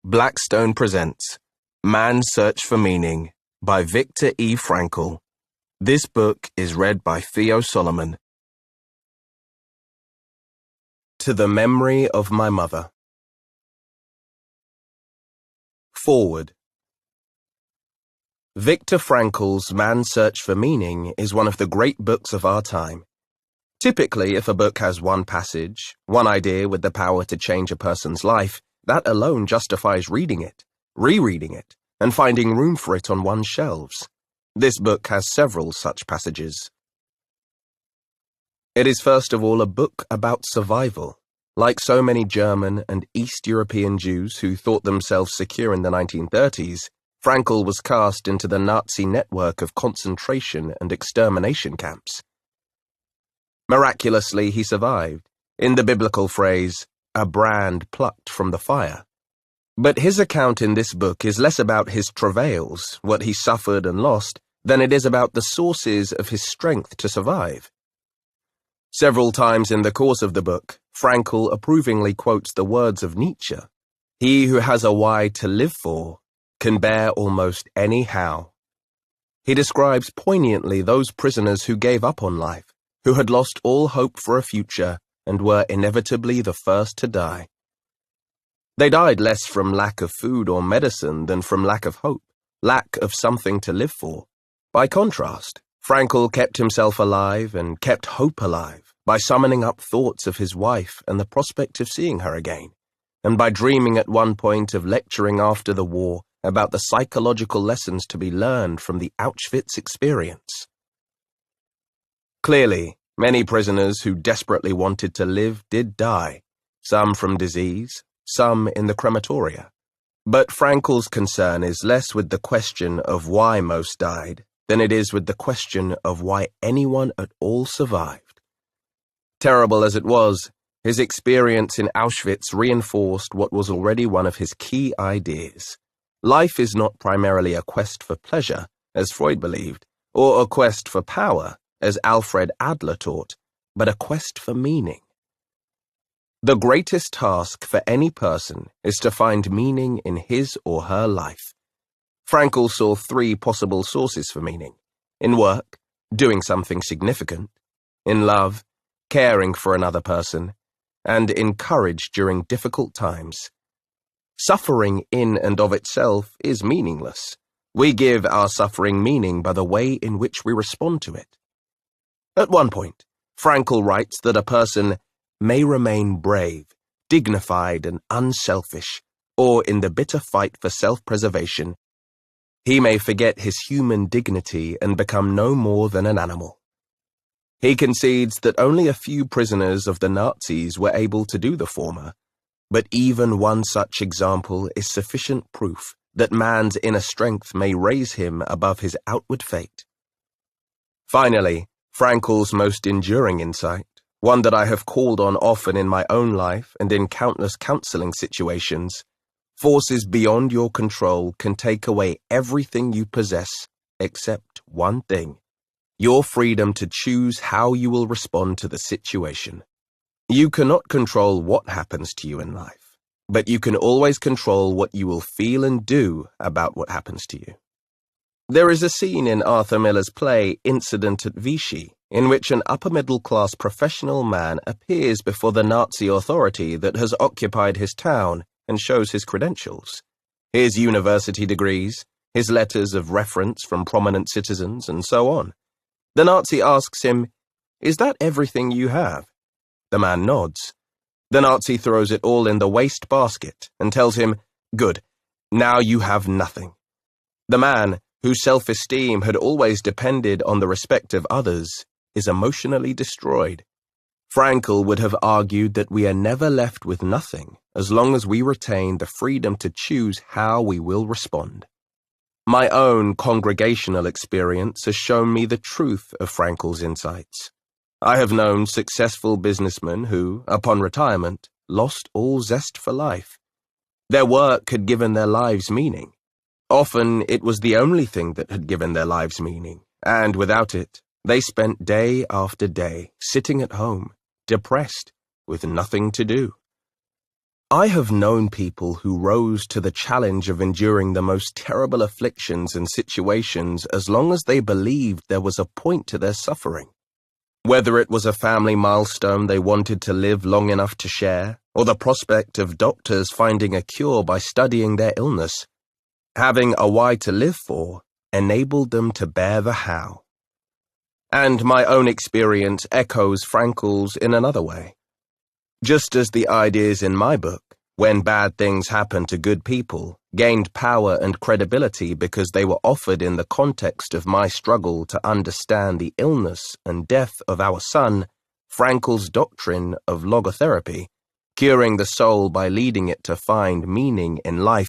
Blackstone presents Man's Search for Meaning by Viktor E. Frankl. This book is read by Theo Solomon. To the Memory of My Mother. Forward. Viktor Frankl's Man's Search for Meaning is one of the great books of our time. Typically, if a book has one passage, one idea with the power to change a person's life, that alone justifies reading it, rereading it, and finding room for it on one's shelves. This book has several such passages. It is first of all a book about survival. Like so many German and East European Jews who thought themselves secure in the 1930s, Frankl was cast into the Nazi network of concentration and extermination camps. Miraculously, he survived, in the biblical phrase, a brand plucked from the fire. But his account in this book is less about his travails, what he suffered and lost, than it is about the sources of his strength to survive. Several times in the course of the book, Frankl approvingly quotes the words of Nietzsche: "He who has a why to live for can bear almost any how." He describes poignantly those prisoners who gave up on life, who had lost all hope for a future, and were inevitably the first to die. They died less from lack of food or medicine than from lack of hope, lack of something to live for. By contrast, Frankl kept himself alive and kept hope alive by summoning up thoughts of his wife and the prospect of seeing her again, and by dreaming at one point of lecturing after the war about the psychological lessons to be learned from the Auschwitz experience. Clearly, many prisoners who desperately wanted to live did die, some from disease, some in the crematoria. But Frankl's concern is less with the question of why most died than it is with the question of why anyone at all survived. Terrible as it was, his experience in Auschwitz reinforced what was already one of his key ideas. Life is not primarily a quest for pleasure, as Freud believed, or a quest for power, as Alfred Adler taught, but a quest for meaning. The greatest task for any person is to find meaning in his or her life. Frankl saw three possible sources for meaning: in work, doing something significant; in love, caring for another person; and in courage during difficult times. Suffering in and of itself is meaningless. We give our suffering meaning by the way in which we respond to it. At one point, Frankl writes that a person may remain brave, dignified, and unselfish, or in the bitter fight for self-preservation, he may forget his human dignity and become no more than an animal. He concedes that only a few prisoners of the Nazis were able to do the former, but even one such example is sufficient proof that man's inner strength may raise him above his outward fate. Finally, Frankl's most enduring insight, one that I have called on often in my own life and in countless counseling situations: forces beyond your control can take away everything you possess except one thing: your freedom to choose how you will respond to the situation. You cannot control what happens to you in life, but you can always control what you will feel and do about what happens to you. There is a scene in Arthur Miller's play Incident at Vichy, in which an upper-middle-class professional man appears before the Nazi authority that has occupied his town and shows his credentials, his university degrees, his letters of reference from prominent citizens, and so on. The Nazi asks him, "Is that everything you have?" The man nods. The Nazi throws it all in the waste basket and tells him, "Good, now you have nothing." The man, whose self-esteem had always depended on the respect of others, is emotionally destroyed. Frankl would have argued that we are never left with nothing as long as we retain the freedom to choose how we will respond. My own congregational experience has shown me the truth of Frankl's insights. I have known successful businessmen who, upon retirement, lost all zest for life. Their work had given their lives meaning. Often it was the only thing that had given their lives meaning, and without it, they spent day after day sitting at home, depressed, with nothing to do. I have known people who rose to the challenge of enduring the most terrible afflictions and situations as long as they believed there was a point to their suffering. Whether it was a family milestone they wanted to live long enough to share, or the prospect of doctors finding a cure by studying their illness, having a why to live for enabled them to bear the how. And my own experience echoes Frankl's in another way. Just as the ideas in my book, when bad things happen to good people, gained power and credibility because they were offered in the context of my struggle to understand the illness and death of our son, Frankl's doctrine of logotherapy, curing the soul by leading it to find meaning in life